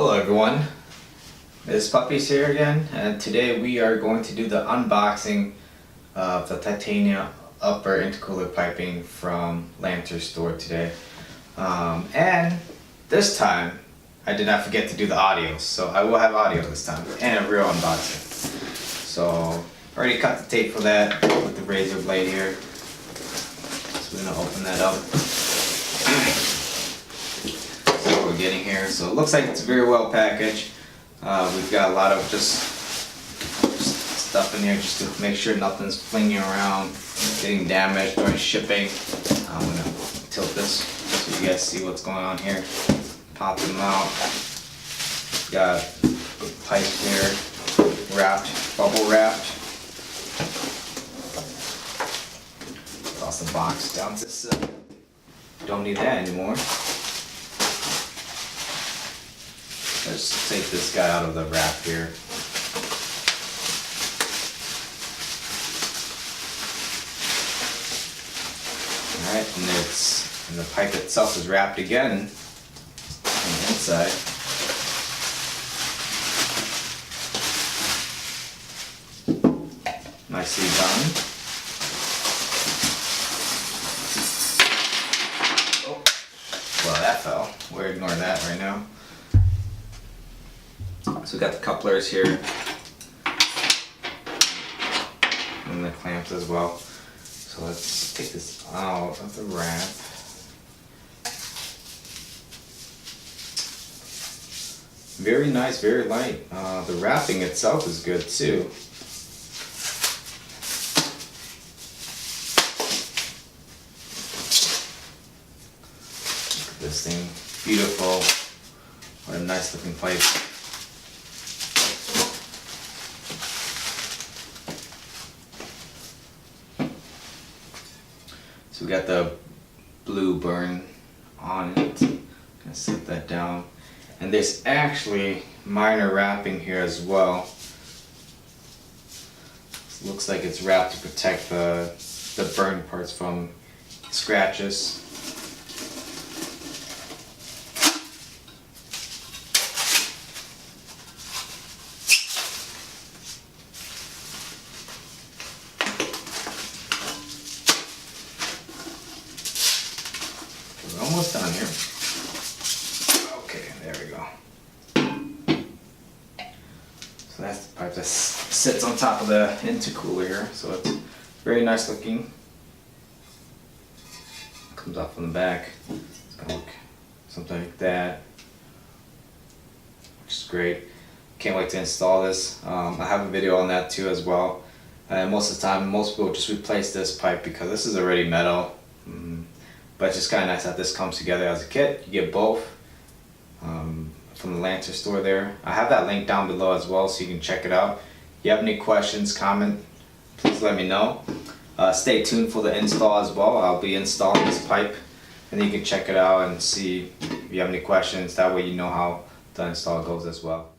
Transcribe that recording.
Hello everyone, Miss Puppy's here again, and today we are going to do the unboxing of the titanium upper intercooler piping from Lantern store today. And this time I did not forget to do the audio, so I will have audio this time and a real unboxing. So already cut the tape for that with the razor blade here, so we're going to open that up. We're getting here, so it looks like it's very well packaged. We've got a lot of just stuff in here just to make sure nothing's flinging around, getting damaged during shipping. I'm gonna tilt this so you guys see what's going on here. Pop them out. Got pipe here, wrapped, bubble wrapped. Toss the box down to this. Don't need that anymore. Let's take this guy out of the wrap here. Alright, and the pipe itself is wrapped again on the inside. Nicely done. Oh, well that fell. We're ignoring that right now. So we got the couplers here and the clamps as well. So let's take this out of the wrap. Very nice, very light. The wrapping itself is good too. Look at this thing, beautiful. What a nice looking pipe. So we got the blue burn on it. Gonna set that down. And there's actually minor wrapping here as well. It looks like it's wrapped to protect the burn parts from scratches. We're almost done here. Okay, there we go. So that's the pipe that sits on top of the intercooler here. So it's very nice looking. Comes off from the back. It's gonna look something like that, which is great. Can't wait to install this. I have a video on that too as well. And most of the time, most people just replace this pipe because this is already metal. But it's just kind of nice that this comes together as a kit. You get both from the Lantern store there. I have that link down below as well, so you can check it out. If you have any questions, comment, please let me know. Stay tuned for the install as well. I'll be installing this pipe, and then you can check it out and see if you have any questions. That way you know how the install goes as well.